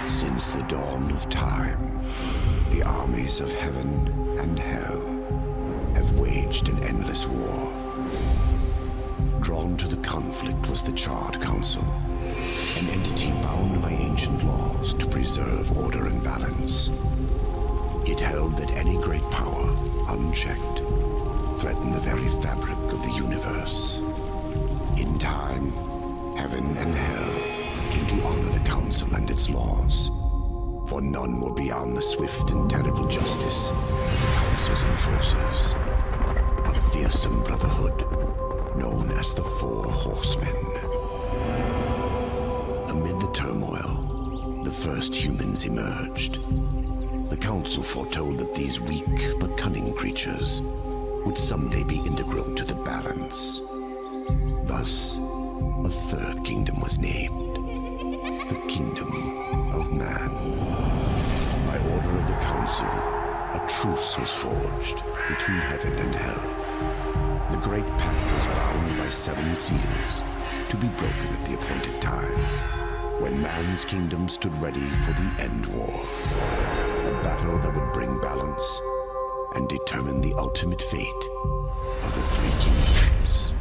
Since the dawn of time, the armies of heaven and hell have waged an endless war. Drawn to the conflict was the Charred Council, an entity bound by ancient laws to preserve order and balance. It held that any great power, unchecked, threatened the very fabric of the universe. In time, heaven and hell came to honor the Council and its laws, for none were beyond the swift and terrible justice of the Council's enforcers, a fearsome brotherhood known as the Four Horsemen. Amid the turmoil, the first humans emerged. The Council foretold that these weak but cunning creatures would someday be integral to the balance. Thus, a third kingdom was named, the Kingdom of Man. By order of the Council, a truce was forged between heaven and hell. The Great Pact was bound by 7 seals to be broken at the appointed time, when man's kingdom stood ready for the End War. A battle that would bring balance and determine the ultimate fate of the 3 kingdoms.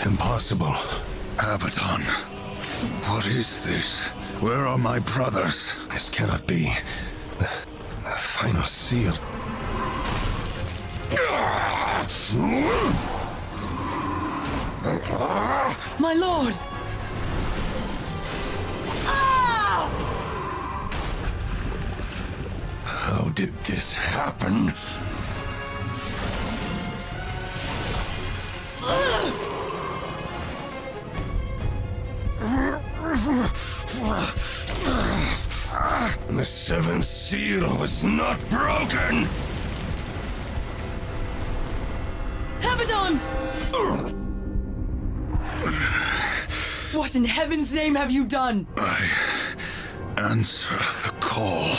Impossible. Abaddon. What is this? Where are my brothers? This cannot be. The final seal. My lord! How did this happen? The seventh seal was not broken! Abaddon! What in heaven's name have you done? I answer the call.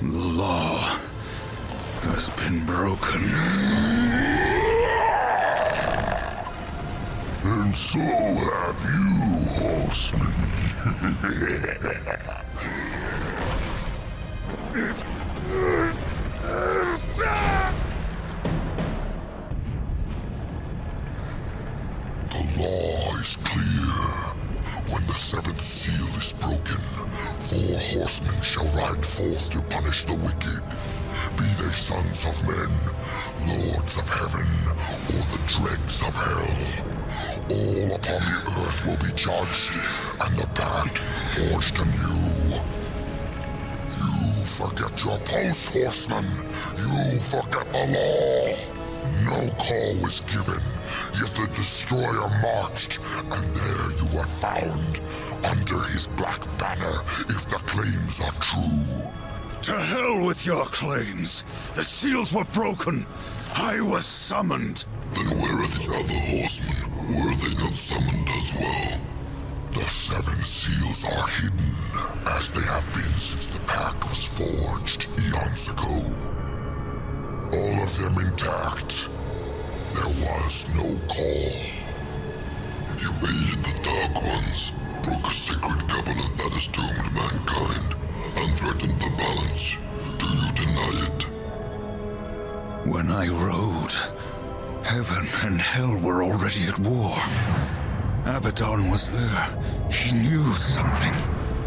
The law has been broken. And so have you, horseman. The law is clear. When the seventh seal is broken, 4 horsemen shall ride forth to punish the wicked, be they sons of men, lords of heaven, or the dregs of hell. All upon the earth will be judged, and the pact forged anew. You forget your post, horseman. You forget the law. No call was given, yet the destroyer marched, and there you were found, under his black banner, if the claims are true. To hell with your claims! The seals were broken! I was summoned! Then where are the other horsemen? Were they not summoned as well? The 7 seals are hidden, as they have been since the pact was forged eons ago. All of them intact. There was no call. You aided the Dark Ones, broke a sacred covenant that has doomed mankind, and threatened the balance. Do you deny it? When I rode, heaven and hell were already at war. Abaddon was there. He knew something.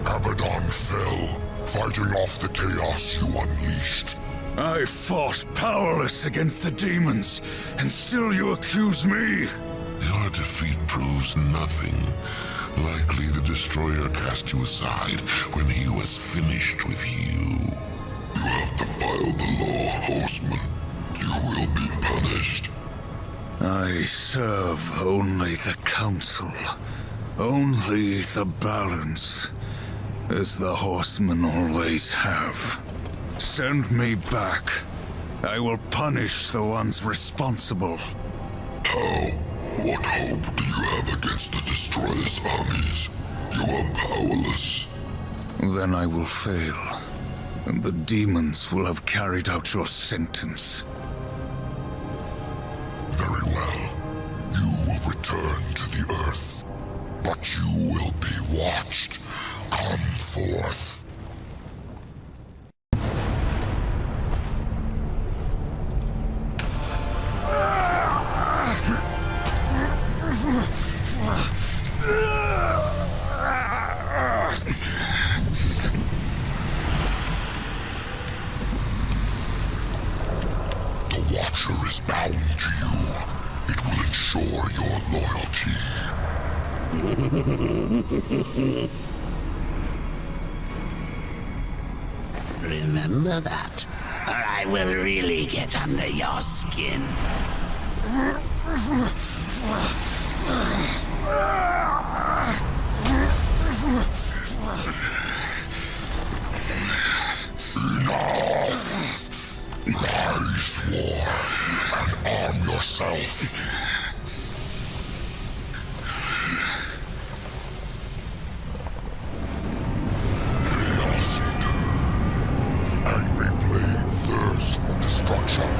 Abaddon fell, fighting off the chaos you unleashed. I fought powerless against the demons, and still you accuse me? Your defeat proves nothing. Likely the Destroyer cast you aside when he was finished with you. You have defiled the law, horseman. You will be punished. I serve only the Council, only the balance, as the horsemen always have. Send me back. I will punish the ones responsible. How? What hope do you have against the Destroyer's armies? You are powerless. Then I will fail, and the demons will have carried out your sentence. Very well. You will return to the Earth. But you will be watched. Come forth. The Watcher is bound to you. It will ensure your loyalty. Remember that, or I will really get under your skin. Rise, war, and arm yourself. Chaos Eater. The angry blade thirsts for destruction.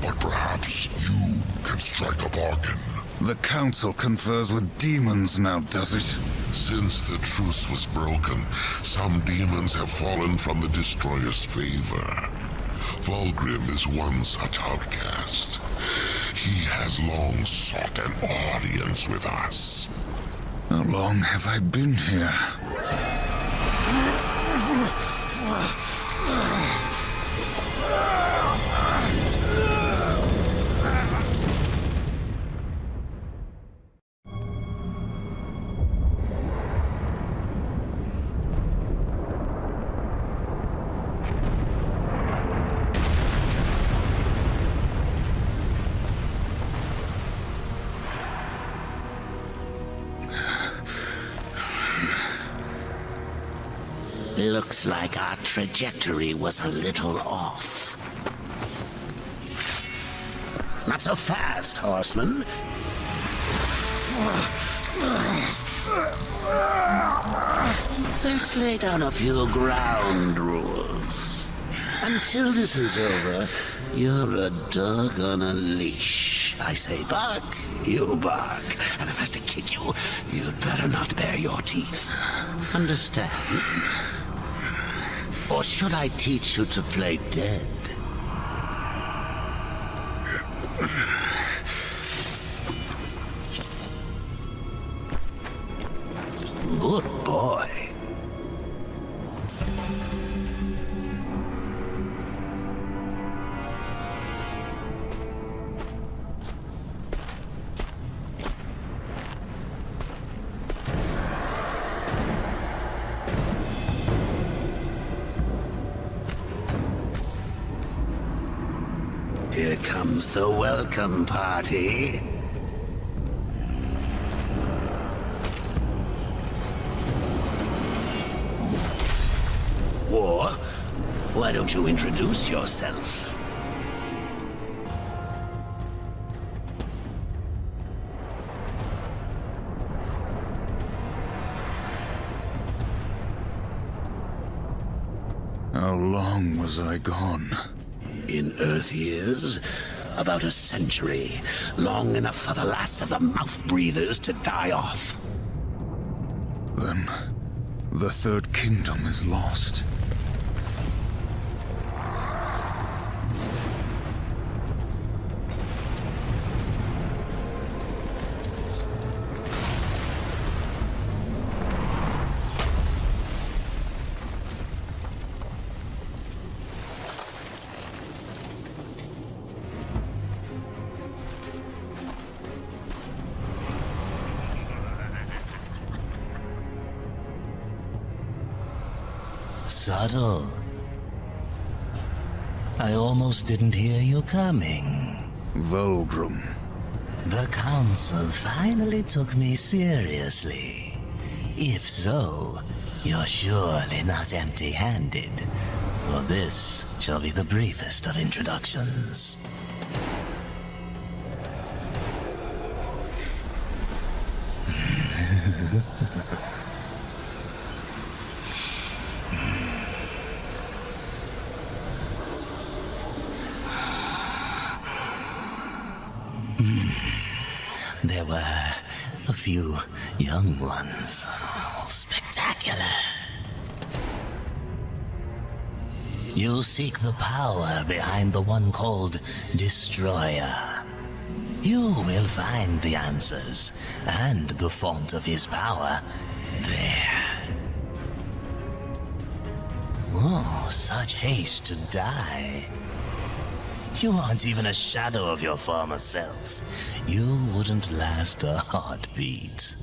but perhaps you can strike a bargain. The Council confers with demons now, does it? Since the truce was broken, some demons have fallen from the Destroyer's favor. Vulgrim is one such outcast. He has long sought an audience with us. How long have I been here? Looks like our trajectory was a little off. Not so fast, horseman. Let's lay down a few ground rules. Until this is over, you're a dog on a leash. I say bark, you bark. And if I have to kick you, you'd better not bare your teeth. Understand? Or should I teach you to play dead? Good boy. Here comes the welcome party. War, why don't you introduce yourself? How long was I gone? In Earth years, about a century. Long enough for the last of the mouth breathers to die off. Then, the Third Kingdom is lost. Subtle. I almost didn't hear you coming. Vulgrim. The Council finally took me seriously. If so, you're surely not empty-handed, for this shall be the briefest of introductions. There were a few young ones. Spectacular. You seek the power behind the one called Destroyer. You will find the answers and the font of his power there. Oh, such haste to die. You aren't even a shadow of your former self. You wouldn't last a heartbeat.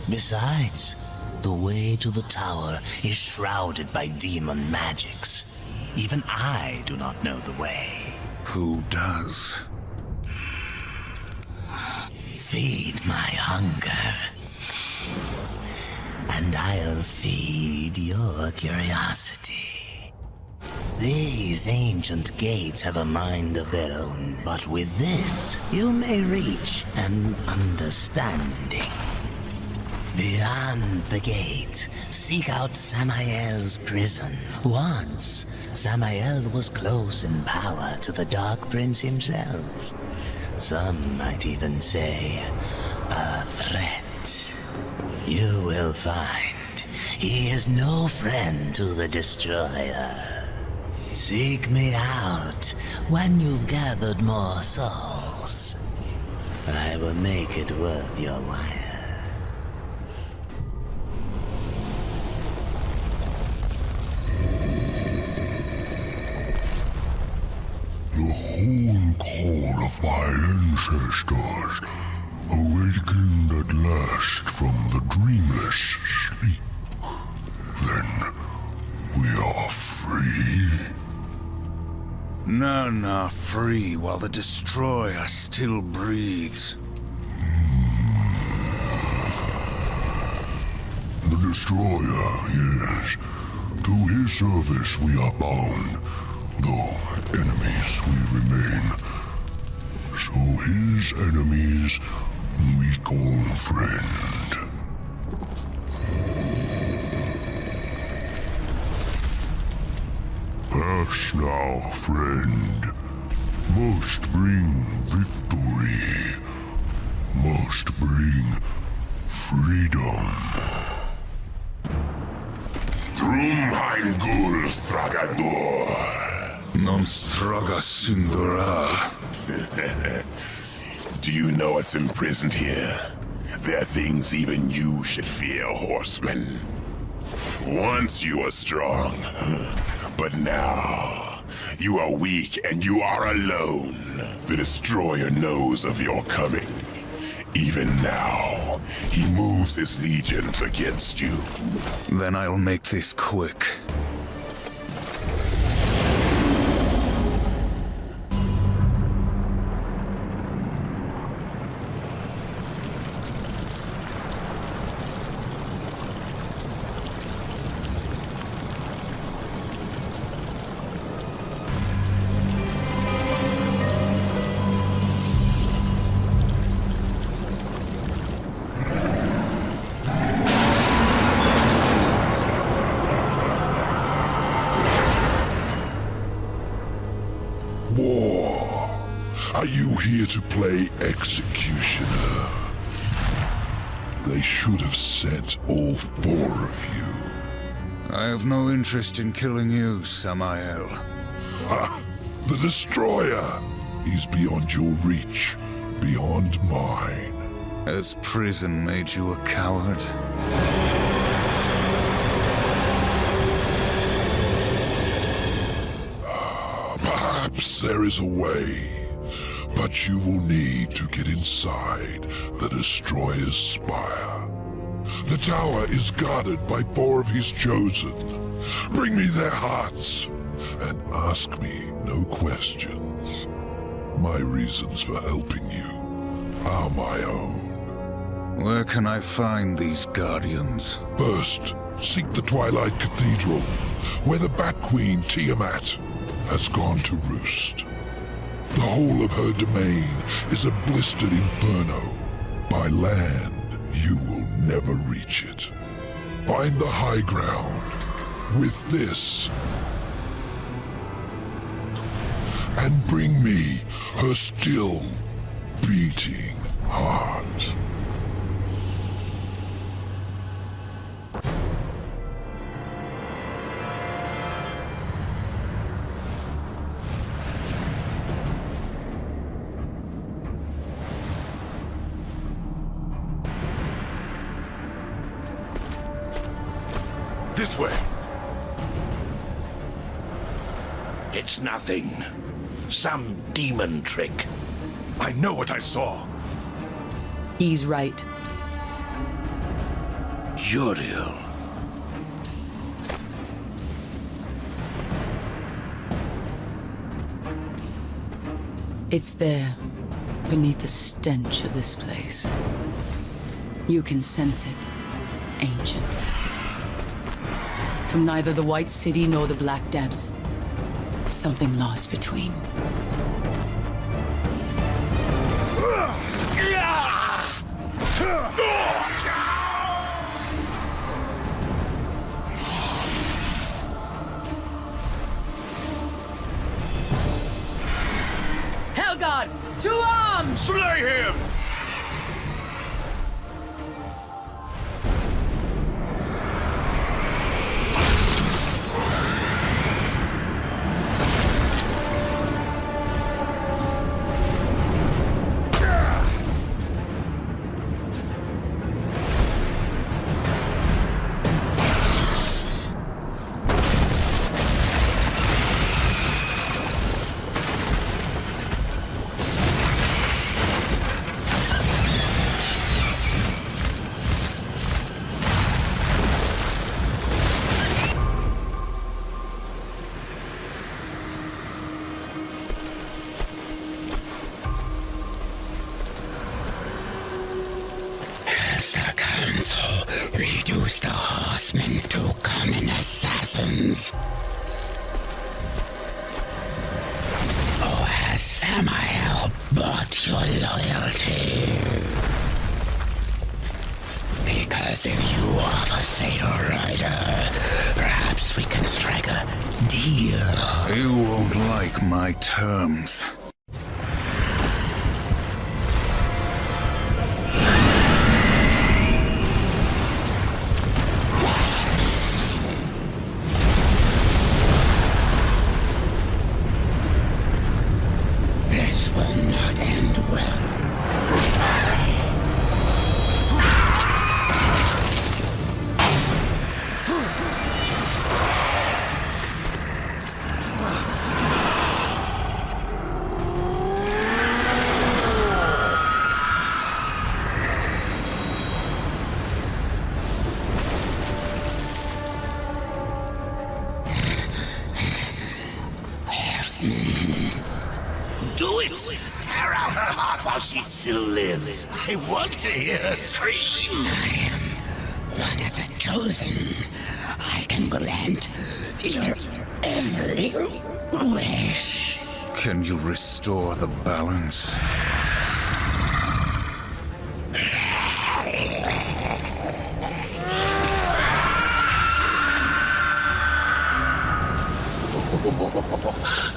Besides, the way to the tower is shrouded by demon magics. Even I do not know the way. Who does? Feed my hunger, and I'll feed your curiosity. These ancient gates have a mind of their own, but with this, you may reach an understanding. Beyond the gate, seek out Samael's prison. Once, Samael was close in power to the Dark Prince himself. Some might even say, a threat. You will find he is no friend to the Destroyer. Seek me out when you've gathered more souls. I will make it worth your while. The horn call of my ancestors awakened at last from the dreamless sleep. Then we are free. None are free while the Destroyer still breathes. The Destroyer, yes. To his service we are bound, though enemies we remain. So his enemies we call friend. Pass now, friend. Must bring victory. Must bring freedom. Drum ein Gulf, Tragador. Non straga sindora. Do you know what's imprisoned here? There are things even you should fear, horseman. Once you were strong, but now you are weak and you are alone. The Destroyer knows of your coming. Even now, he moves his legions against you. Then I'll make this quick. War. Are you here to play executioner? They should have sent all four of you. I have no interest in killing you, Samael. Ha! The Destroyer! He's beyond your reach, beyond mine. Has prison made you a coward? Perhaps there is a way, but you will need to get inside the Destroyer's spire. The tower is guarded by four of his chosen. Bring me their hearts, and ask me no questions. My reasons for helping you are my own. Where can I find these guardians? First, seek the Twilight Cathedral, where the Bat Queen Tiamat has gone to roost. The whole of her domain is a blistered inferno. By land, you will never reach it. Find the high ground with this, and bring me her still beating heart. This way. It's nothing. Some demon trick. I know what I saw. He's right. Uriel. It's there, beneath the stench of this place. You can sense it, ancient. From neither the White City nor the Black Depths. Something lost between. Stilgar! To arms! Slay him! The Council reduce the horsemen to common assassins? Or has Samael bought your loyalty? Because if you offer Satyr Rider, perhaps we can strike a deal. You won't like my terms. This will not end well. Do it! Tear out her heart while she still lives. I want to hear her scream. I am one of the chosen. I can grant your every wish. Can you restore the balance?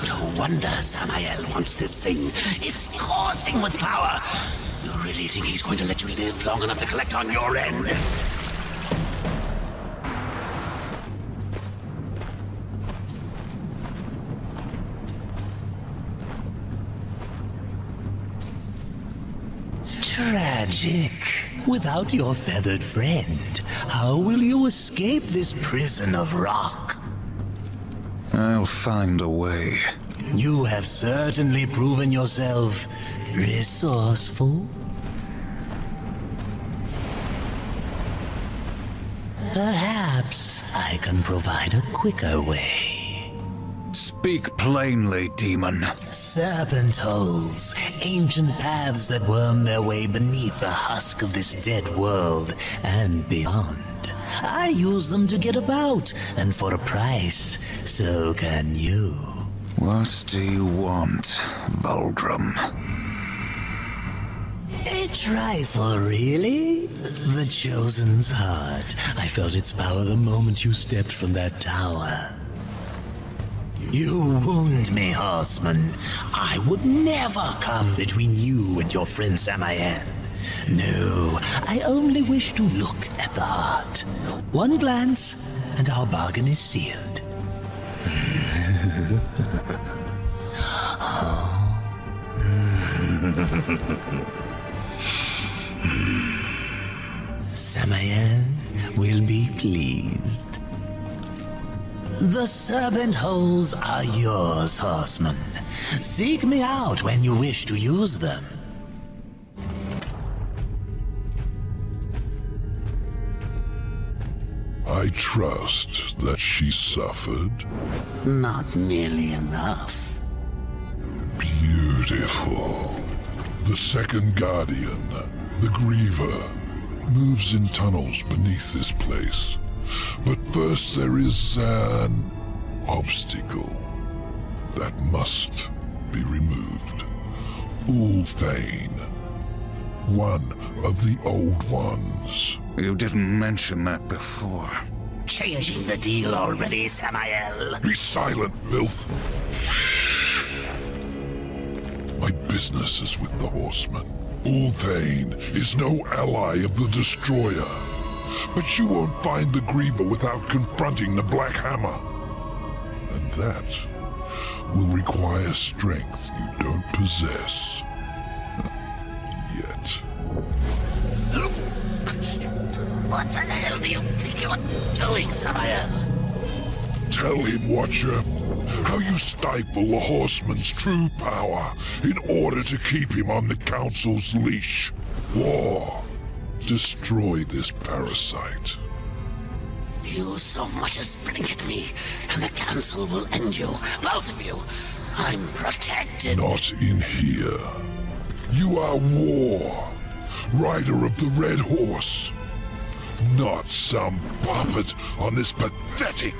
No wonder Samael wants this thing. It's coursing with power. You really think he's going to let you live long enough to collect on your end? Tragic. Without your feathered friend, how will you escape this prison of rock? I'll find a way. You have certainly proven yourself resourceful. Perhaps I can provide a quicker way. Speak plainly, demon. Serpent holes, ancient paths that worm their way beneath the husk of this dead world and beyond. I use them to get about, and for a price, so can you. What do you want, Bulgrim? A trifle, really? The Chosen's heart. I felt its power the moment you stepped from that tower. You wound me, horseman. I would never come between you and your friend Samael. No, I only wish to look at the heart. One glance, and our bargain is sealed. Samael will be pleased. The serpent holes are yours, horseman. Seek me out when you wish to use them. I trust that she suffered. Not nearly enough. Beautiful. The second guardian, the Griever, moves in tunnels beneath this place. But first there is an obstacle that must be removed. Ulthane, one of the old ones. You didn't mention that before. Changing the deal already, Samael. Be silent, filth. My business is with the Horsemen. Ulthane is no ally of the Destroyer. But you won't find the Griever without confronting the Black Hammer. And that will require strength you don't possess. Yet. What the hell do you think you're doing, Samael? Tell him, Watcher, how you stifle the Horseman's true power in order to keep him on the Council's leash. War. Destroy this parasite. You so much as blink at me, and the Council will end you. Both of you. I'm protected. Not in here. You are War, rider of the Red Horse. Not some puppet on this pathetic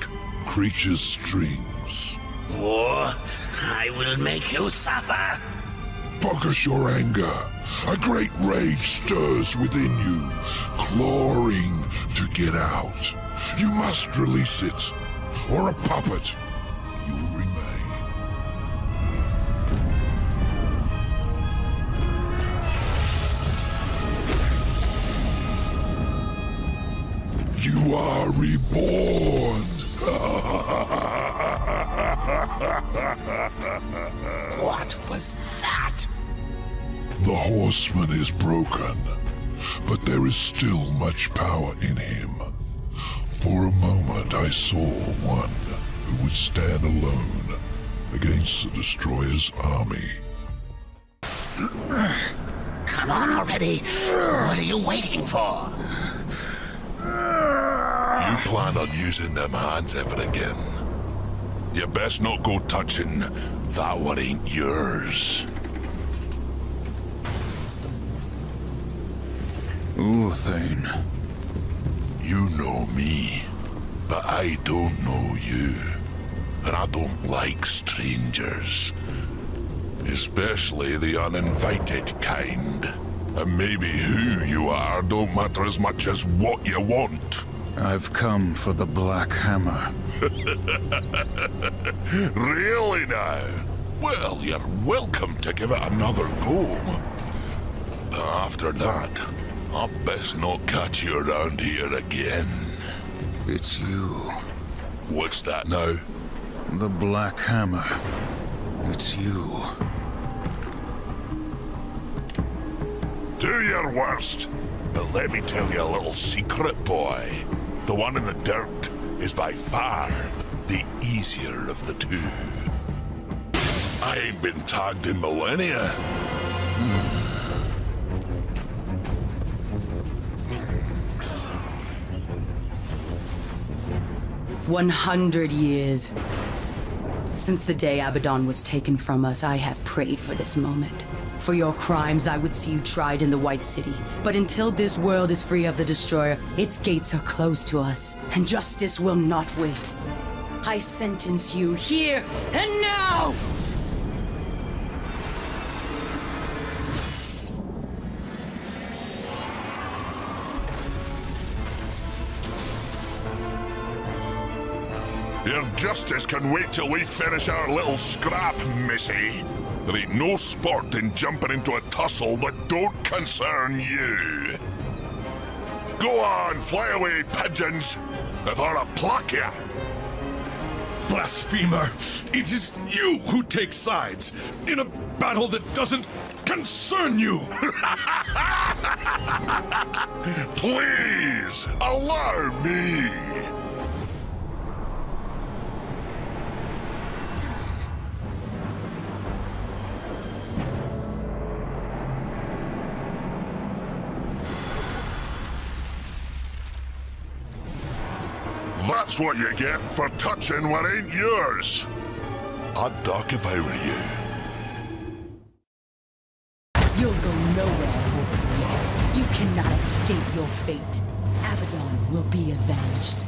creature's strings. War, I will make you suffer. Focus your anger. A great rage stirs within you, clawing to get out. You must release it, or a puppet, you will remain. You are reborn! What was that? The Horseman is broken, but there is still much power in him. For a moment I saw one who would stand alone against the Destroyer's army. Come on already. What are you waiting for? You plan on using them hands ever again? You best not go touching that what ain't yours. Ulthane. You know me, but I don't know you. And I don't like strangers. Especially the uninvited kind. And maybe who you are don't matter as much as what you want. I've come for the Black Hammer. Really now? Well, you're welcome to give it another go. But after that, I best not catch you around here again. It's you. What's that now? The Black Hammer. It's you. Do your worst. But let me tell you a little secret, boy. The one in the dirt is by far the easier of the two. I ain't been tagged in millennia. 100 years. Since the day Abaddon was taken from us, I have prayed for this moment. For your crimes, I would see you tried in the White City. But until this world is free of the Destroyer, its gates are closed to us, and justice will not wait. I sentence you here and now! Your justice can wait till we finish our little scrap, missy. There ain't no sport in jumping into a tussle that don't concern you. Go on, fly away, pigeons, before I pluck ya. Blasphemer! It is you who take sides in a battle that doesn't concern you! Please, allow me! That's what you get for touching what ain't yours. I'd duck if I were you. You'll go nowhere, Horseman. You cannot escape your fate. Abaddon will be avenged.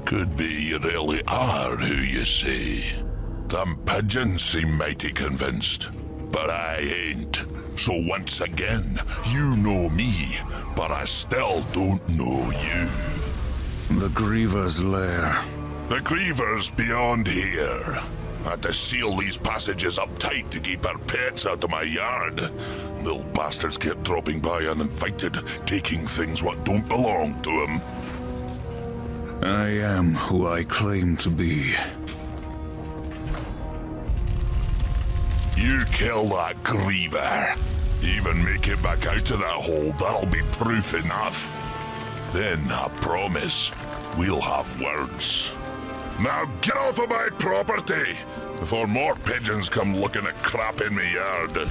Could be you really are who you say. Them pigeons seem mighty convinced, but I ain't. So once again, you know me, but I still don't know you. The Griever's lair. The Griever's beyond here. I had to seal these passages up tight to keep our pets out of my yard. Little bastards kept dropping by uninvited, taking things what don't belong to them. I am who I claim to be. You kill that Griever. Even make it back out of that hole, that'll be proof enough. Then, I promise, we'll have words. Now get off of my property, before more pigeons come looking at crap in my yard.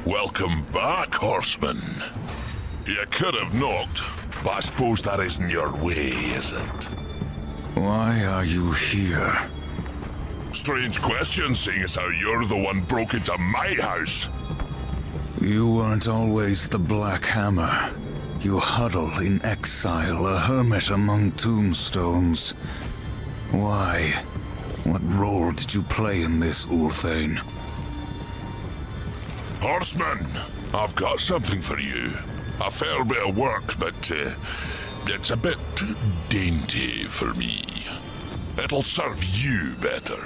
Welcome back, horseman. You could have knocked, but I suppose that isn't your way, is it? Why are you here? Strange question, seeing as how you're the one broke into my house. You weren't always the Black Hammer. You huddle in exile, a hermit among tombstones. Why? What role did you play in this, Ulthane? Horseman, I've got something for you. A fair bit of work, but it's a bit dainty for me. It'll serve you better.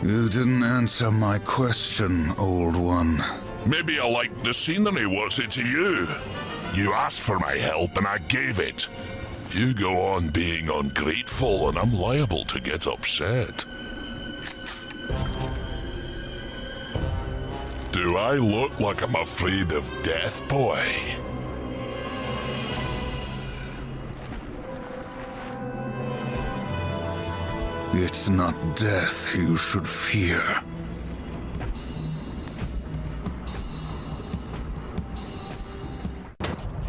You didn't answer my question, old one. Maybe I liked the scenery, what's it to you? You asked for my help and I gave it. You go on being ungrateful and I'm liable to get upset. Do I look like I'm afraid of death, boy? It's not death you should fear.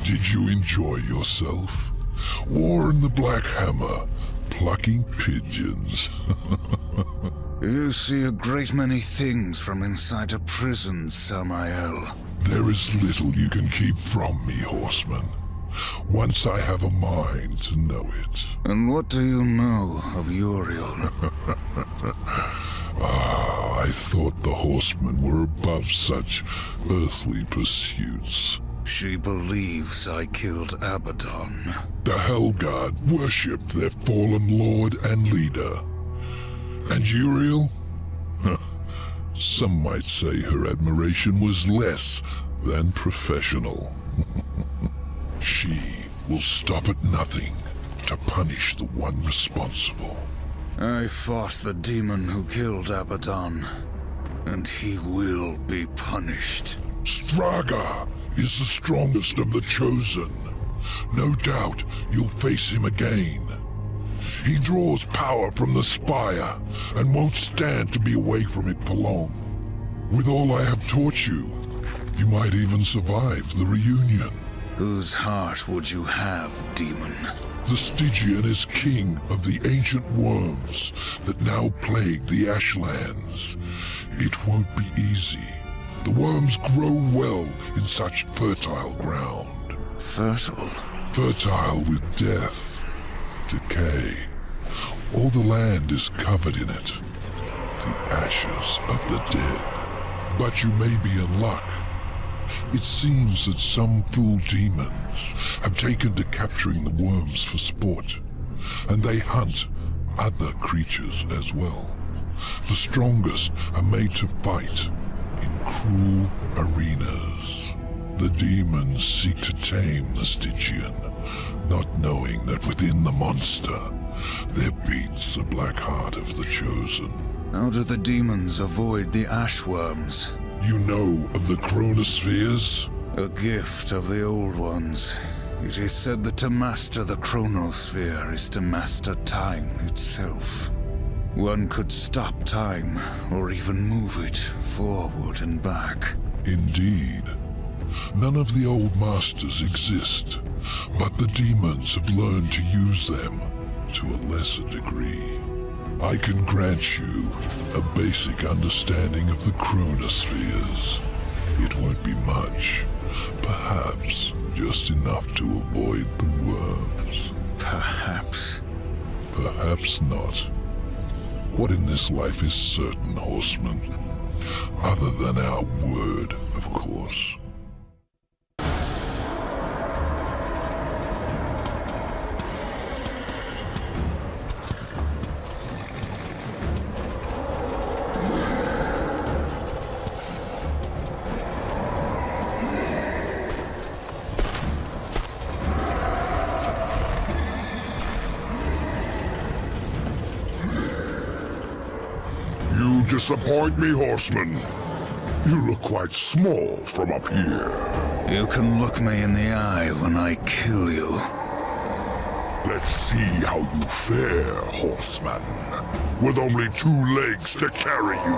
Did you enjoy yourself? War in the Black Hammer, plucking pigeons. You see a great many things from inside a prison, Samael. There is little you can keep from me, horseman. Once I have a mind to know it. And what do you know of Uriel? I thought the horsemen were above such earthly pursuits. She believes I killed Abaddon. The Hellguard worshipped their fallen lord and leader. And Uriel? Some might say her admiration was less than professional. She will stop at nothing to punish the one responsible. I fought the demon who killed Abaddon, and he will be punished. Straga is the strongest of the Chosen. No doubt you'll face him again. He draws power from the spire and won't stand to be away from it for long. With all I have taught you, you might even survive the reunion. Whose heart would you have, demon? The Stygian is king of the ancient worms that now plague the Ashlands. It won't be easy. The worms grow well in such fertile ground. Fertile? Fertile with death, decay. All the land is covered in it. The ashes of the dead. But you may be in luck. It seems that some fool demons have taken to capturing the worms for sport, and they hunt other creatures as well. The strongest are made to fight in cruel arenas. The demons seek to tame the Stygian, not knowing that within the monster there beats the black heart of the chosen. How do the demons avoid the ashworms? You know of the chronospheres? A gift of the old ones. It is said that to master the chronosphere is to master time itself. One could stop time, or even move it forward and back. Indeed. None of the old masters exist, but the demons have learned to use them to a lesser degree. I can grant you a basic understanding of the chronospheres. It won't be much. Perhaps just enough to avoid the worms. Perhaps. Perhaps not. What in this life is certain, horseman? Other than our word, of course. You disappoint me, horseman. You look quite small from up here. You can look me in the eye when I kill you. Let's see how you fare, horseman, with only 2 legs to carry you.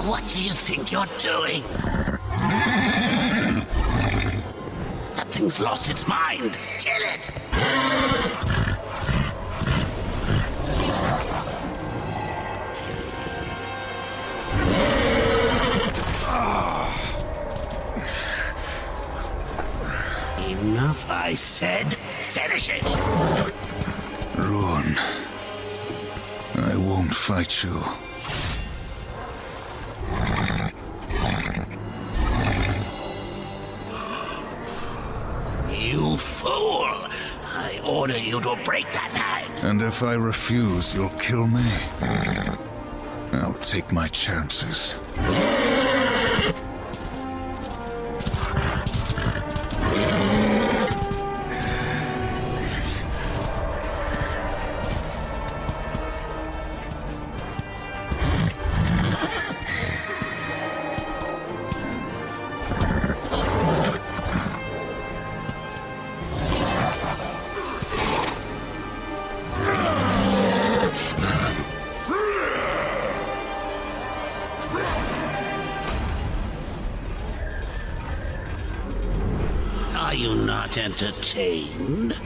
What do you think you're doing? That thing's lost its mind. Kill it! Enough, I said. Finish it! Ruin. I won't fight you. You fool! I order you to break that knife! And if I refuse, you'll kill me. I'll take my chances. Are you not entertained?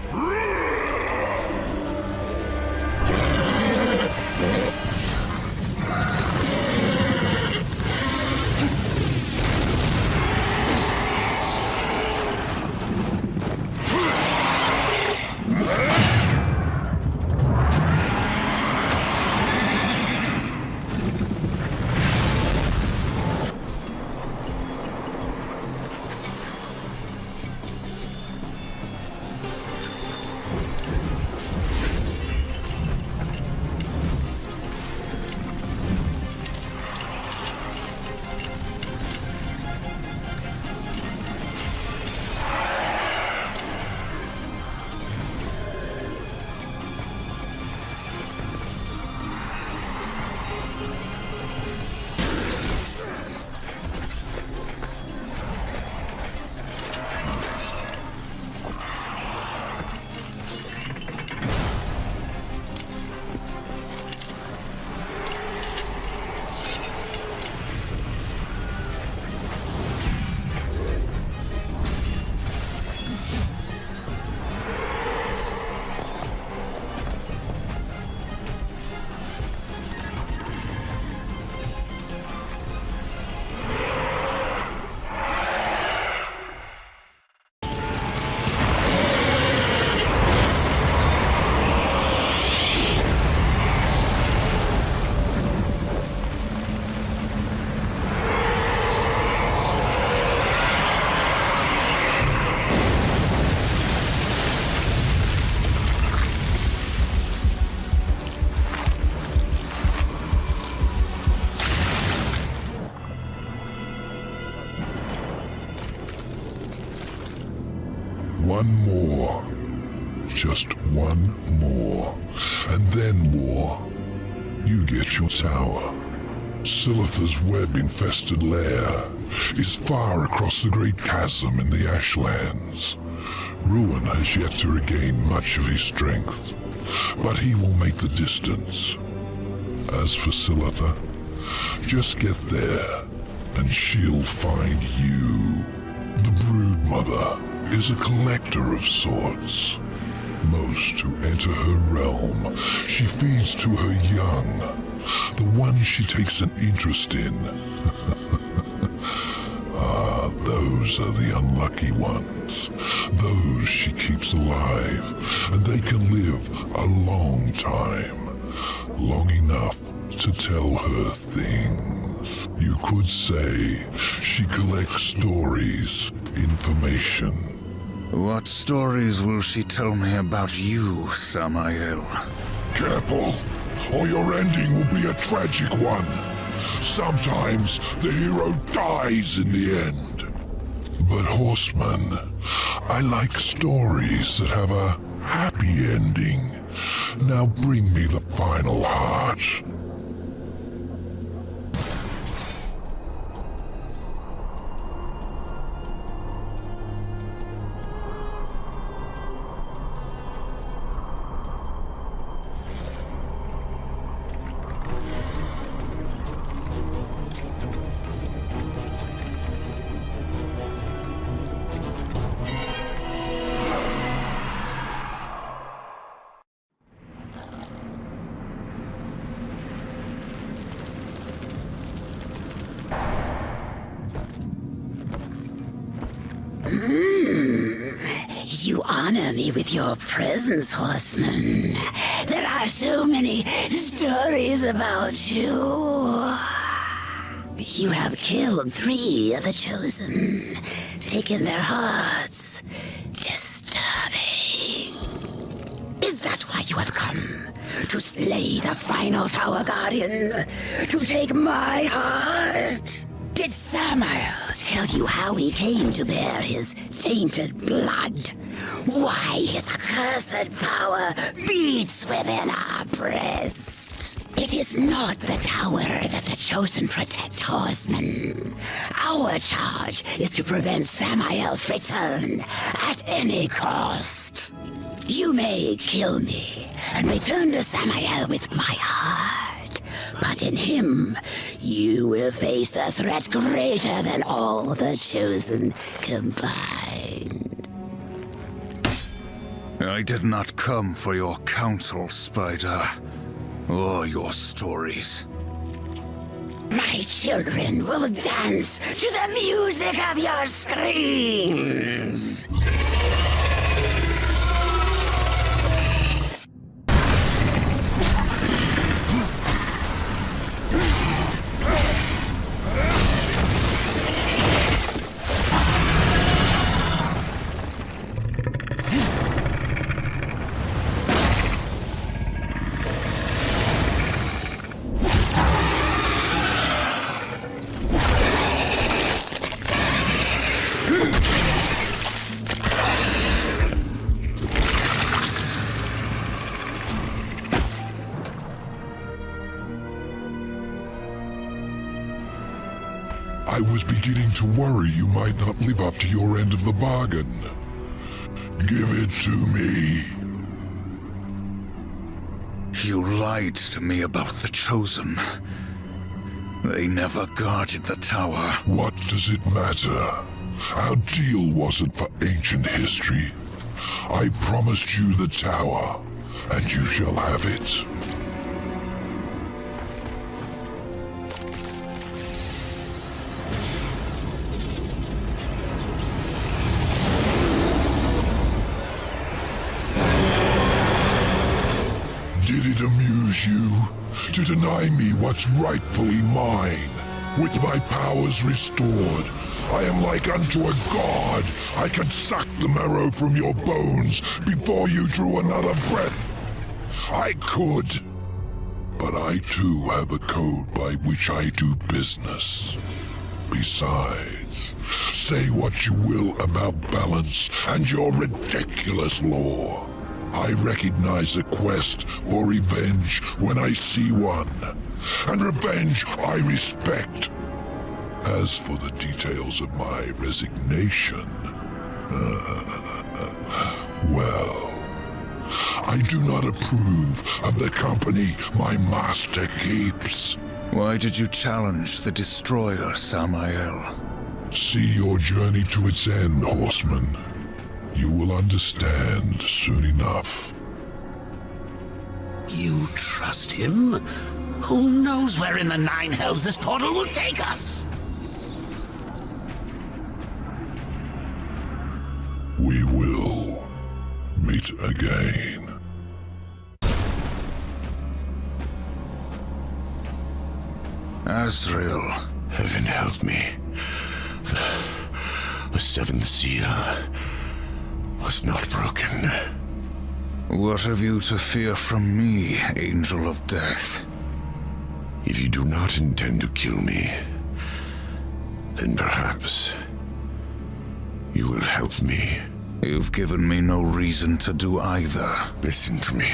One more. Just one more. And then war. You get your tower. Silith's web-infested lair is far across the great chasm in the Ashlands. Ruin has yet to regain much of his strength, but he will make the distance. As for Silitha, just get there, and she'll find you. The Broodmother is a collector of sorts. Most who enter her realm, she feeds to her young, the ones she takes an interest in. Those are the unlucky ones. Those she keeps alive, and they can live a long time. Long enough to tell her things. You could say she collects stories, information. What stories will she tell me about you, Samael? Careful, or your ending will be a tragic one. Sometimes the hero dies in the end. But Horseman, I like stories that have a happy ending. Now bring me the final heart. You honor me with your presence, Horseman. There are so many stories about you. You have killed 3 of the Chosen, taken their hearts. Disturbing. Is that why you have come? To slay the final Tower Guardian? To take my heart? Did Samael tell you how he came to bear his tainted blood? Why his accursed power beats within our breast? It is not the tower that the Chosen protect, Horseman. Our charge is to prevent Samael's return at any cost. You may kill me and return to Samael with my heart, but in him, you will face a threat greater than all the Chosen combined. I did not come for your counsel, Spider, or your stories. My children will dance to the music of your screams. I was beginning to worry you might not live up to your end of the bargain. Give it to me. You lied to me about the Chosen. They never guarded the tower. What does it matter? Our deal wasn't for ancient history. I promised you the tower, and you shall have it. Did it amuse you to deny me what's rightfully mine? With my powers restored, I am like unto a god. I can suck the marrow from your bones before you drew another breath. I could, but I too have a code by which I do business. Besides, say what you will about balance and your ridiculous lore. I recognize a quest for revenge when I see one, and revenge I respect. As for the details of my resignation, well, I do not approve of the company my master keeps. Why did you challenge the Destroyer, Samael? See your journey to its end, Horseman. You will understand soon enough. You trust him? Who knows where in the Nine Hells this portal will take us? We will meet again. Azrael. Heaven help me. The seventh seal was not broken. What have you to fear from me, Angel of Death? If you do not intend to kill me, then perhaps you will help me. You've given me no reason to do either. Listen to me.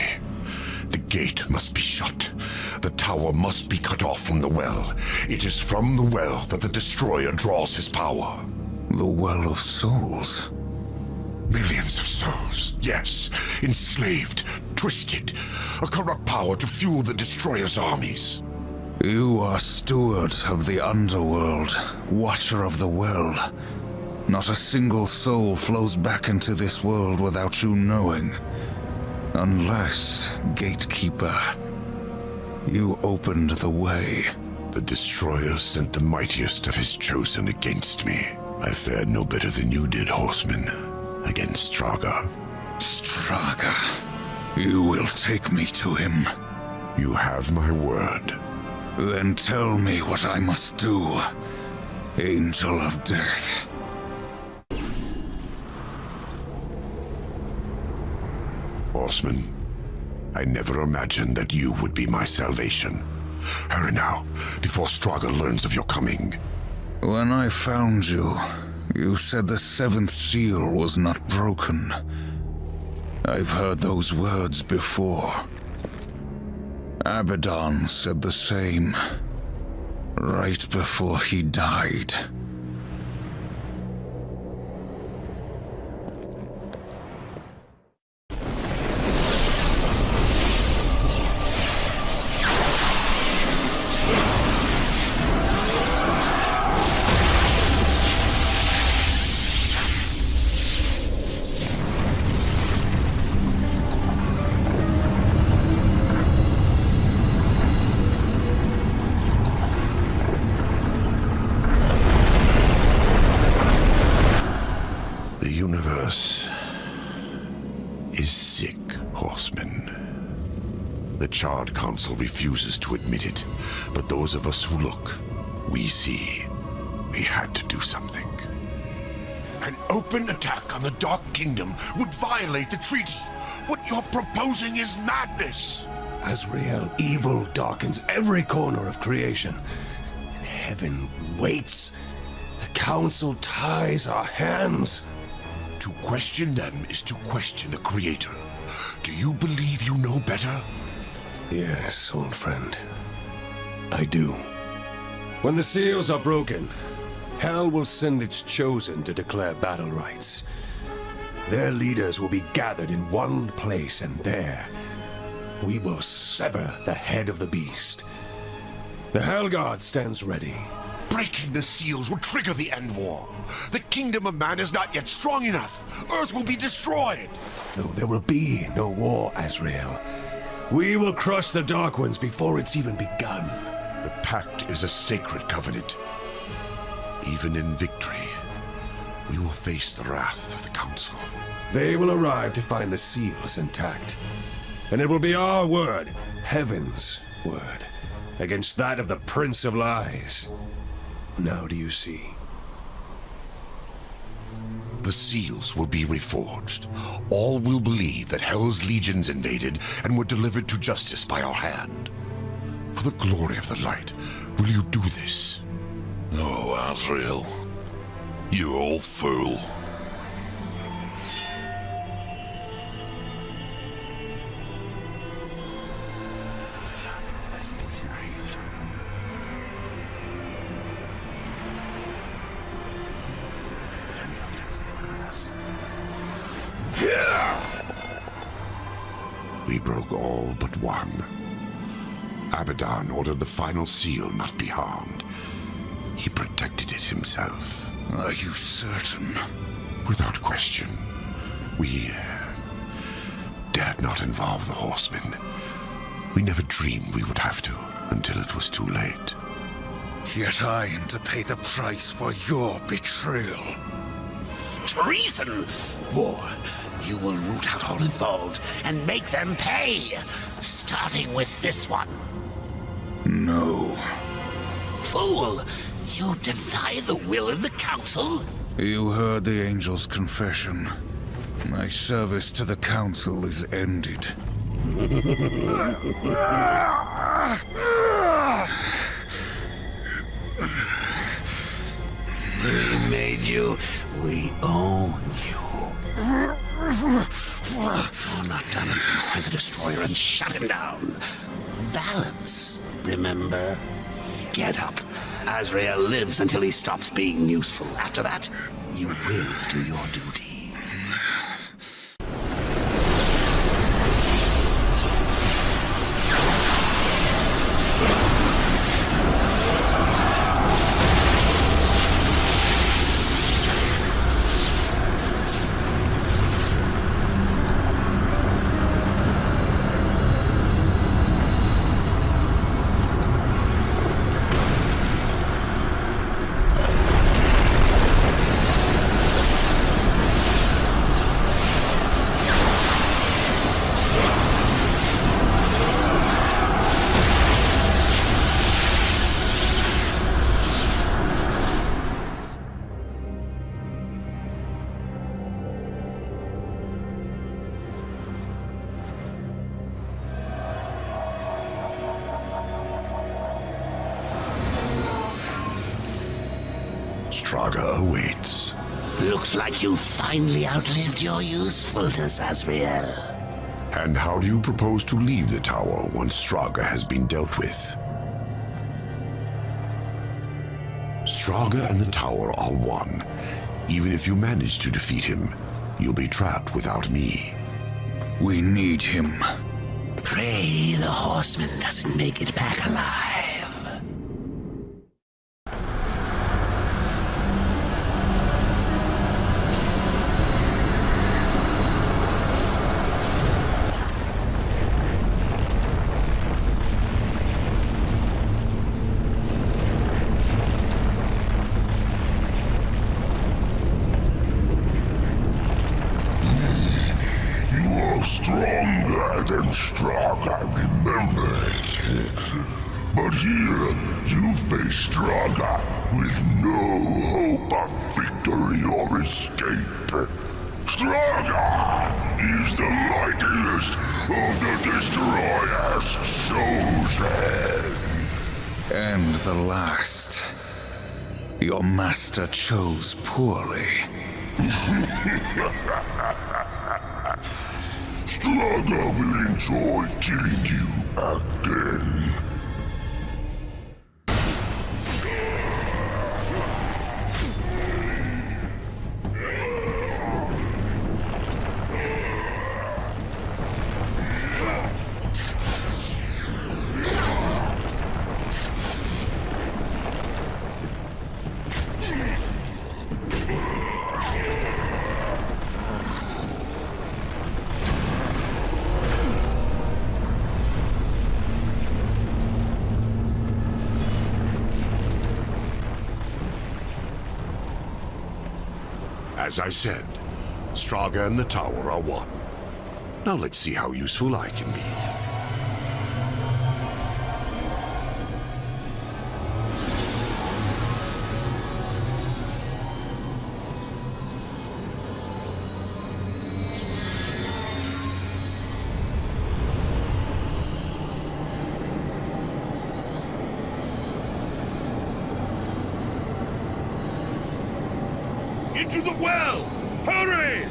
The gate must be shut. The tower must be cut off from the well. It is from the well that the Destroyer draws his power. The Well of Souls? Millions of souls, yes. Enslaved, twisted. A corrupt power to fuel the Destroyer's armies. You are steward of the underworld, watcher of the well. Not a single soul flows back into this world without you knowing. Unless, Gatekeeper, you opened the way. The Destroyer sent the mightiest of his chosen against me. I fared no better than you did, Horseman, against Straga. Straga, you will take me to him. You have my word. Then tell me what I must do, Angel of Death. Horseman, I never imagined that you would be my salvation. Hurry now, before Straga learns of your coming. When I found you, you said the seventh seal was not broken. I've heard those words before. Abaddon said the same, right before he died. The Charred Council refuses to admit it, but those of us who look, we see. We had to do something. An open attack on the Dark Kingdom would violate the treaty. What you're proposing is madness. Azrael, evil darkens every corner of creation. And heaven waits. The Council ties our hands. To question them is to question the Creator. Do you believe you know better? Yes, old friend. I do. When the seals are broken, Hell will send its chosen to declare battle rights. Their leaders will be gathered in one place, and there we will sever the head of the beast. The Hellguard stands ready. Breaking the seals will trigger the end war. The kingdom of man is not yet strong enough. Earth will be destroyed. No, there will be no war, Azrael. We will crush the Dark Ones before it's even begun. The pact is a sacred covenant. Even in victory, we will face the wrath of the Council. They will arrive to find the seals intact. And it will be our word, Heaven's word, against that of the Prince of Lies. Now do you see? The seals will be reforged. All will believe that Hell's legions invaded and were delivered to justice by our hand. For the glory of the light, will you do this? Oh, Azrael. You old fool. We broke all but one. Abaddon ordered the final seal not be harmed. He protected it himself. Are you certain? Without question. We dared not involve the horsemen. We never dreamed we would have to until it was too late. Yet I am to pay the price for your betrayal. Treason! War. You will root out all involved and make them pay. Starting with this one. No. Fool! You deny the will of the council? You heard the angel's confession. My service to the council is ended. We made you. We own you. You're not done until you find the destroyer and shut him down. Balance, remember? Get up. Azrael lives until he stops being useful. After that, you will do your duty. Straga awaits. Looks like you finally outlived your usefulness, Azrael. And how do you propose to leave the tower once Straga has been dealt with? Straga and the tower are one. Even if you manage to defeat him, you'll be trapped without me. We need him. Pray the horseman doesn't make it back alive. Stronger than Straga, remember it. But here, you face Straga with no hope of victory or escape. Straga is the mightiest of the Destroyer's chosen. And the last. Your master chose poorly. Straga will enjoy killing you again. As I said, Straga and the tower are one. Now let's see how useful I can be. to the well! Hurry!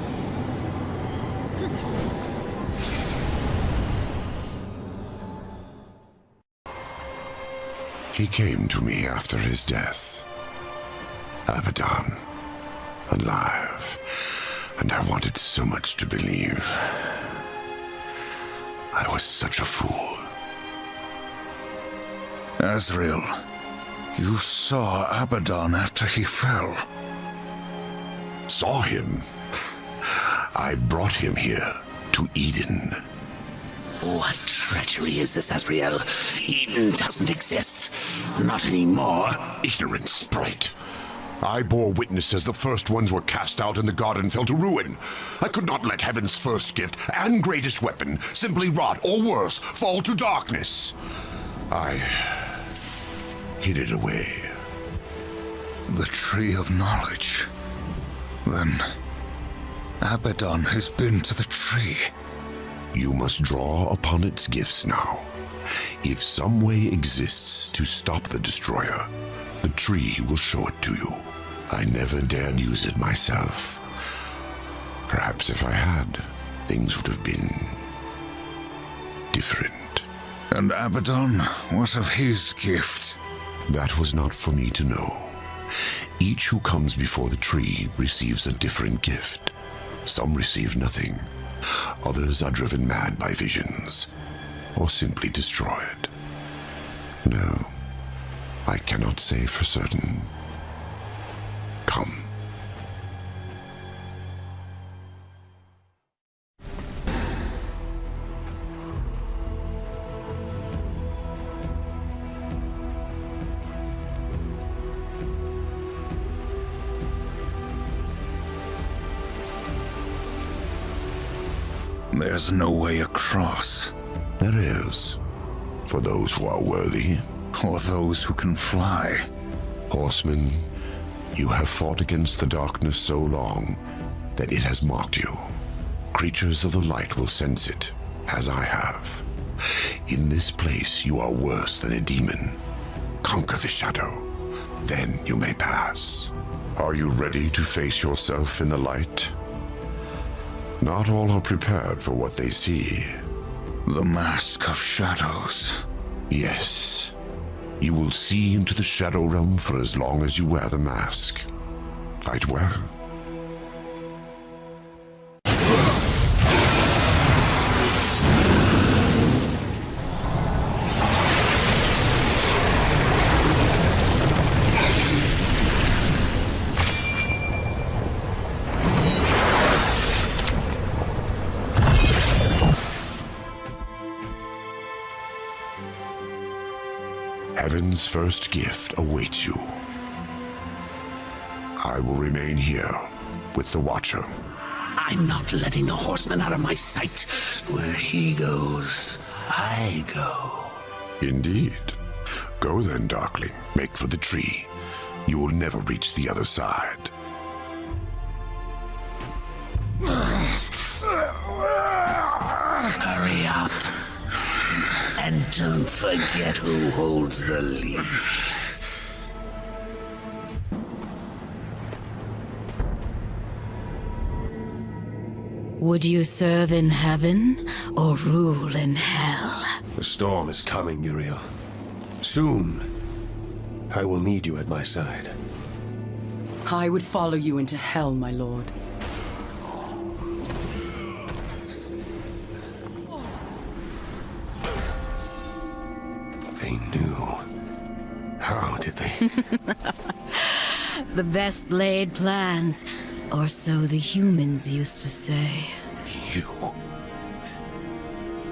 He came to me after his death. Abaddon, alive, and I wanted so much to believe. I was such a fool. Azrael, you saw Abaddon after he fell. Saw him? I brought him here to Eden. What treachery is this, Azrael? Eden doesn't exist. Not anymore. Ignorant sprite. I bore witness as the first ones were cast out and the garden fell to ruin. I could not let heaven's first gift and greatest weapon simply rot, or worse, fall to darkness. I hid it away. The Tree of Knowledge. Then, Abaddon has been to the tree. You must draw upon its gifts now. If some way exists to stop the Destroyer, the tree will show it to you. I never dared use it myself. Perhaps if I had, things would have been different. And Abaddon, what of his gift? That was not for me to know. Each who comes before the tree receives a different gift. Some receive nothing. Others are driven mad by visions, or simply destroyed. No, I cannot say for certain. Come. There's no way across. There is, for those who are worthy. Or those who can fly. Horsemen, you have fought against the darkness so long that it has marked you. Creatures of the light will sense it, as I have. In this place, you are worse than a demon. Conquer the shadow, then you may pass. Are you ready to face yourself in the light? Not all are prepared for what they see. The Mask of Shadows. Yes. You will see into the Shadow Realm for as long as you wear the mask. Fight well. Heaven's first gift awaits you. I will remain here with the Watcher. I'm not letting the horseman out of my sight. Where he goes, I go. Indeed. Go then, Darkling. Make for the tree. You will never reach the other side. Hurry up. And don't forget who holds the leash. Would you serve in heaven or rule in hell? The storm is coming, Uriel. Soon, I will need you at my side. I would follow you into hell, my lord. They knew. How did they? The best laid plans, or so the humans used to say. You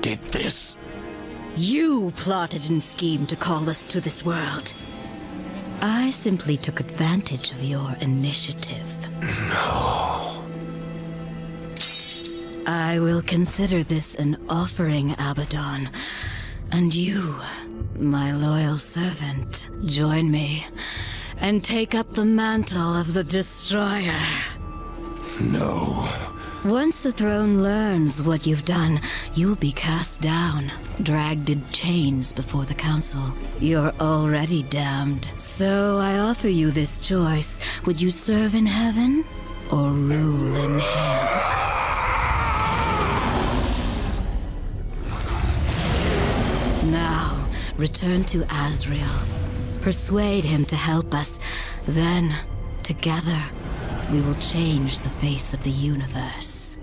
did this? You plotted and schemed to call us to this world. I simply took advantage of your initiative. No. I will consider this an offering, Abaddon. And you, my loyal servant, join me and take up the mantle of the Destroyer. No. Once the throne learns what you've done, you'll be cast down, dragged in chains before the council. You're already damned. So I offer you this choice. Would you serve in heaven or rule in hell. Now, return to Azrael. Persuade him to help us. Then, together, we will change the face of the universe.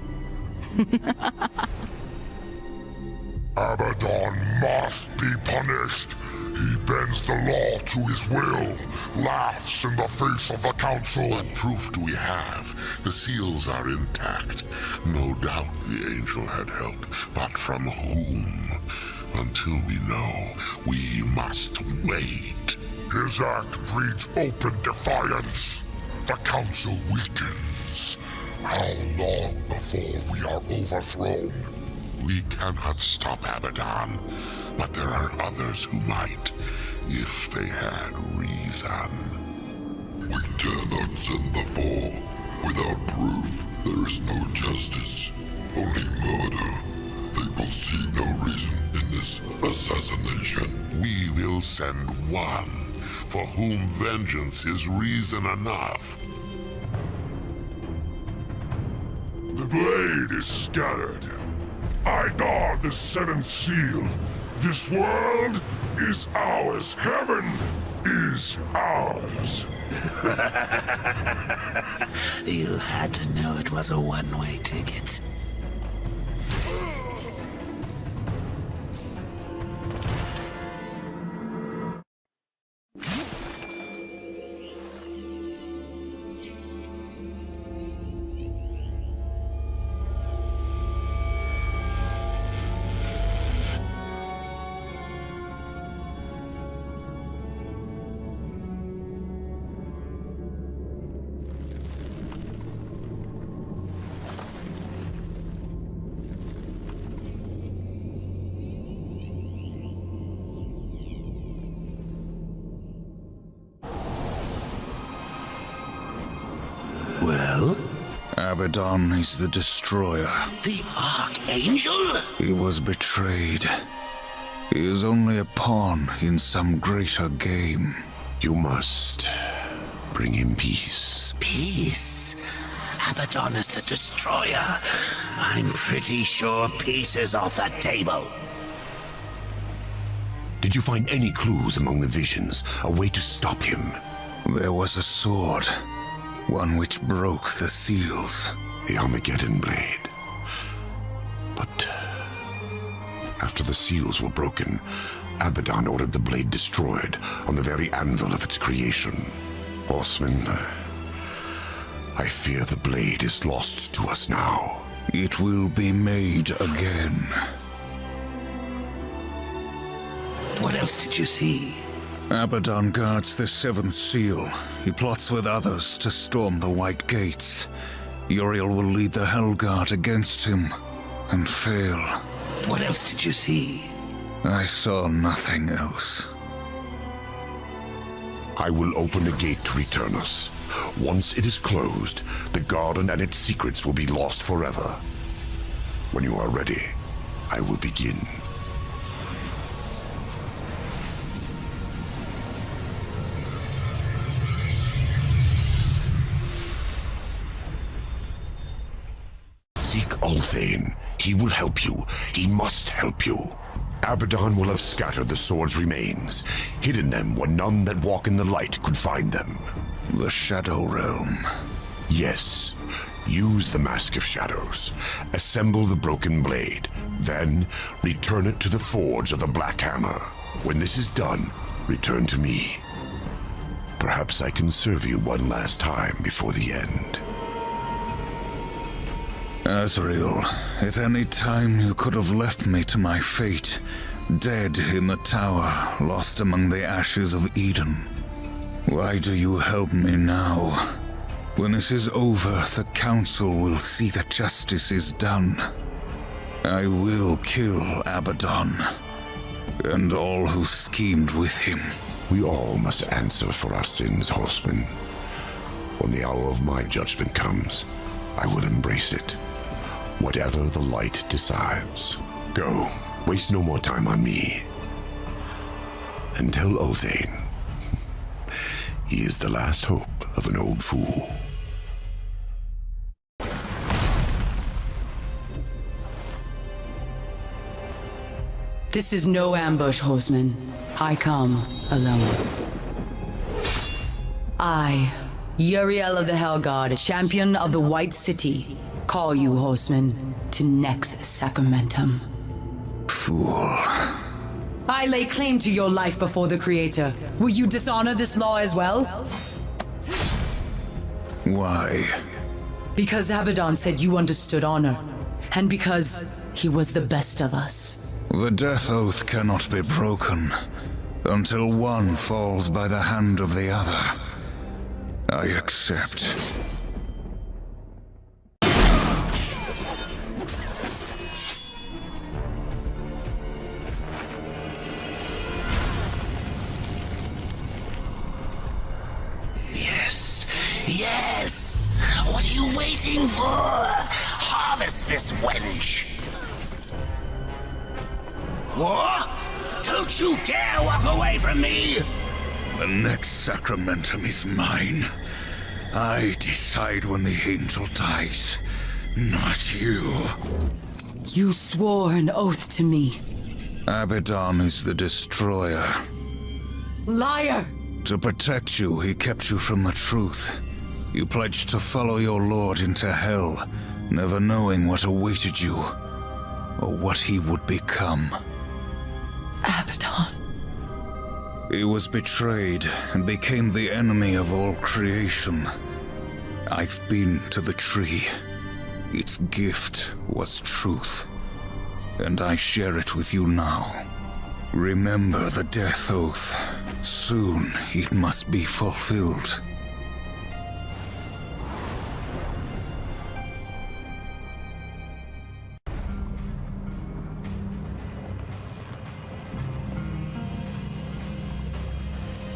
Abaddon must be punished. He bends the law to his will, laughs in the face of the council. What proof do we have? The seals are intact. No doubt the angel had help, but from whom? Until we know, we must wait. His act breeds open defiance. The council weakens. How long before we are overthrown? We cannot stop Abaddon, but there are others who might, if they had reason. We dare not send the four. Without proof, there is no justice, only murder. They will see no reason in this assassination. We will send one, for whom vengeance is reason enough. The blade is scattered. I guard the seventh seal. This world is ours. Heaven is ours. You had to know it was a one-way ticket. Well? Abaddon is the destroyer. The Archangel? He was betrayed. He is only a pawn in some greater game. You must bring him peace. Peace? Abaddon is the destroyer. I'm pretty sure peace is off the table. Did you find any clues among the visions? A way to stop him? There was a sword. One which broke the seals. The Armageddon blade. But after the seals were broken, Abaddon ordered the blade destroyed on the very anvil of its creation. Horseman, I fear the blade is lost to us now. It will be made again. What else did you see? Abaddon guards the seventh seal. He plots with others to storm the White Gates. Uriel will lead the Hellguard against him and fail. What else did you see? I saw nothing else. I will open a gate to return us. Once it is closed, the garden and its secrets will be lost forever. When you are ready, I will begin. Seek Ulthane. He will help you. He must help you. Abaddon will have scattered the sword's remains, hidden them where none that walk in the light could find them. The Shadow Realm. Yes. Use the Mask of Shadows. Assemble the broken blade. Then, return it to the forge of the Black Hammer. When this is done, return to me. Perhaps I can serve you one last time before the end. Azrael, at any time you could have left me to my fate, dead in the tower, lost among the ashes of Eden. Why do you help me now? When this is over, the Council will see that justice is done. I will kill Abaddon, and all who schemed with him. We all must answer for our sins, Horseman. When the hour of my judgment comes, I will embrace it. Whatever the light decides. Go. Waste no more time on me. And tell Ulthane he is the last hope of an old fool. This is no ambush, horseman. I come alone. I, Uriel of the Hellguard, champion of the White City, call you, horseman, to Nex Sacramentum. Fool. I lay claim to your life before the Creator. Will you dishonor this law as well? Why? Because Abaddon said you understood honor, and because he was the best of us. The death oath cannot be broken until one falls by the hand of the other. I accept. Yes! What are you waiting for? Harvest this wench! What? Don't you dare walk away from me! The next sacramentum is mine. I decide when the angel dies, not you. You swore an oath to me. Abaddon is the destroyer. Liar! To protect you, he kept you from the truth. You pledged to follow your lord into hell, never knowing what awaited you, or what he would become. Abaddon. He was betrayed and became the enemy of all creation. I've been to the tree. Its gift was truth, and I share it with you now. Remember the death oath. Soon it must be fulfilled.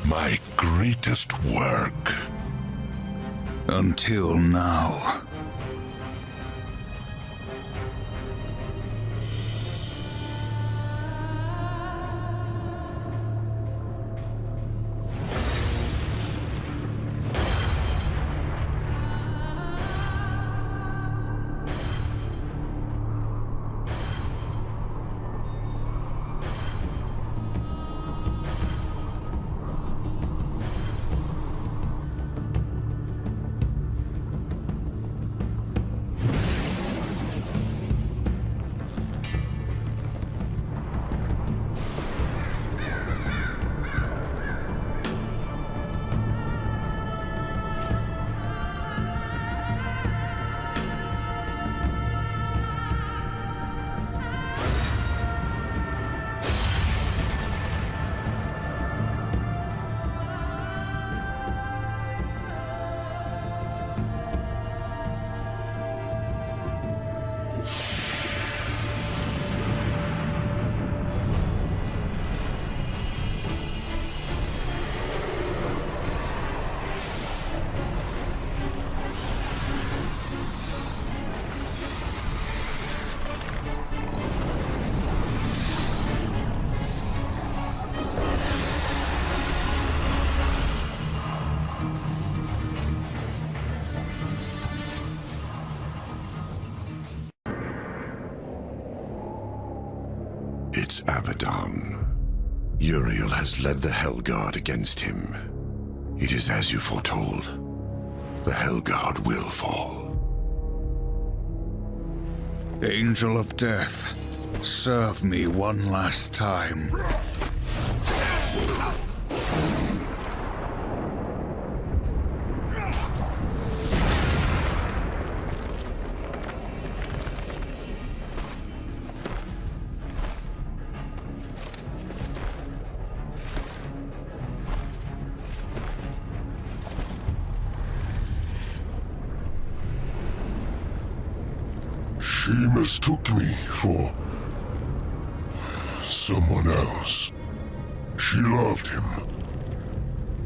My greatest work. Until now. It's Abaddon. Uriel has led the Hellguard against him. It is as you foretold. The Hellguard will fall. Angel of Death, serve me one last time. She mistook me for someone else. She loved him,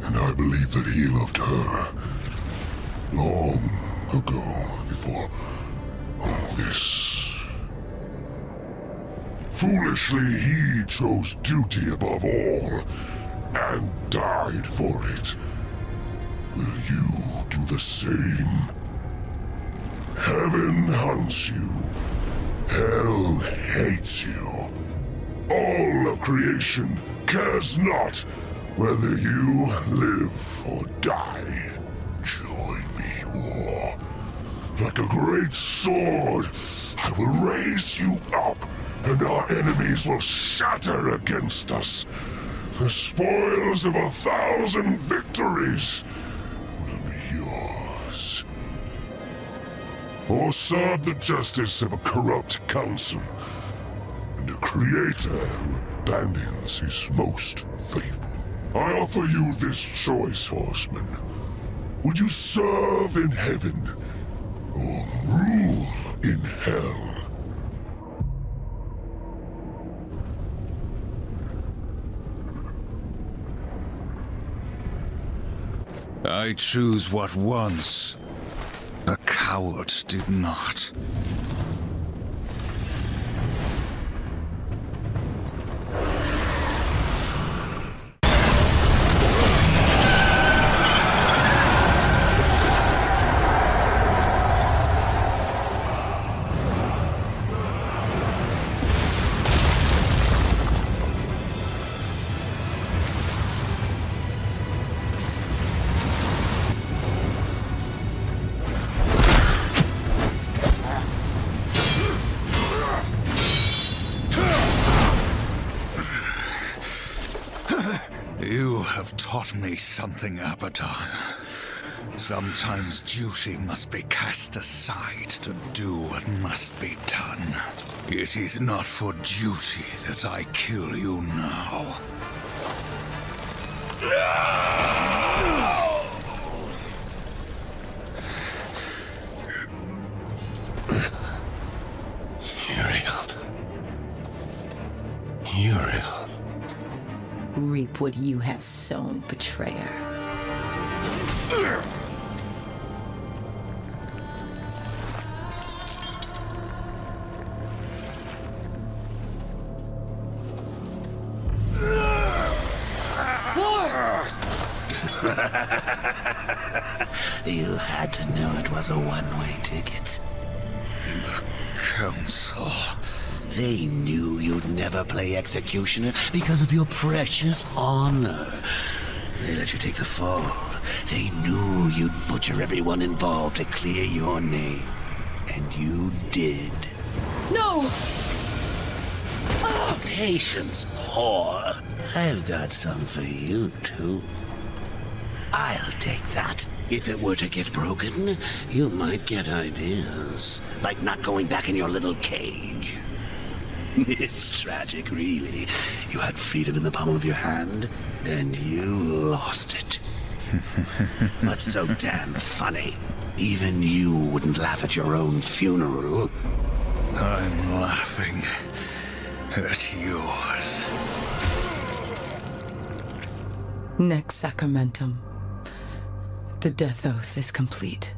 and I believe that he loved her long ago, before all this. Foolishly, he chose duty above all, and died for it. Will you do the same? Heaven hunts you. Hell hates you. All creation cares not whether you live or die. Join me, war. Like a great sword, I will raise you up, and our enemies will shatter against us. The spoils of 1,000 victories will be yours. Or serve the justice of a corrupt council, and a creator who abandons his most faithful. I offer you this choice, horseman. Would you serve in heaven, or rule in hell? I choose what once a coward did not. You have taught me something, Abaddon. Sometimes duty must be cast aside to do what must be done. It is not for duty that I kill you now. Uriel. Reap what you have sown, betrayer. You had to know it was a one-way ticket. The Council. They knew you'd never play executioner because of your precious honor. They let you take the fall. They knew you'd butcher everyone involved to clear your name. And you did. No! Patience, whore. I've got some for you, too. I'll take that. If it were to get broken, you might get ideas. Like not going back in your little cage. It's tragic, really. You had freedom in the palm of your hand, and you lost it. But so damn funny. Even you wouldn't laugh at your own funeral. I'm laughing at yours. Next sacramentum. The death oath is complete.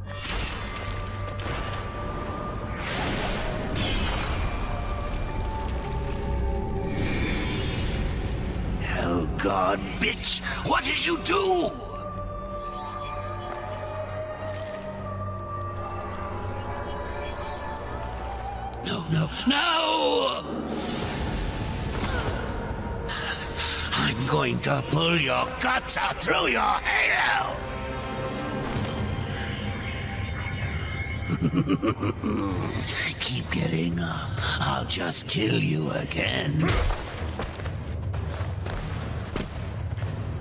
Hell God, bitch! What did you do? No! I'm going to pull your guts out through your halo! Keep getting up. I'll just kill you again.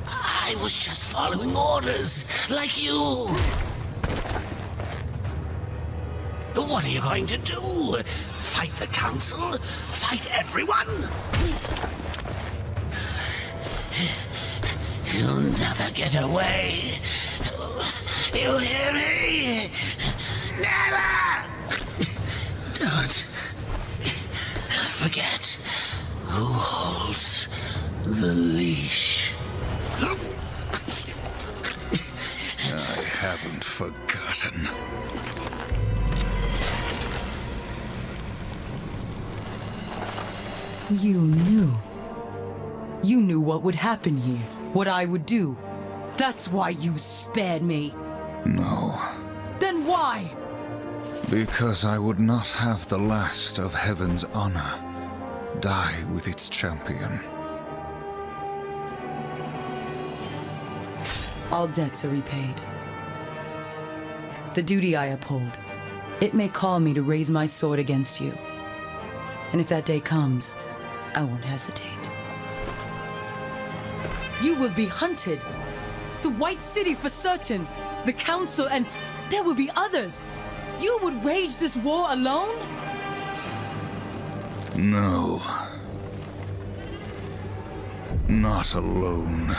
I was just following orders, like you. What are you going to do? Fight the council? Fight everyone? You'll never get away. You hear me? Never! Don't forget who holds the leash. I haven't forgotten. You knew. You knew what would happen here, what I would do. That's why you spared me. No. Then why? Because I would not have the last of heaven's honor die with its champion. all debts are repaid. The duty I uphold, it may call me to raise my sword against you. And if that day comes, I won't hesitate. You will be hunted. The White City for certain. The Council, and there will be others. You would wage this war alone? No. Not alone.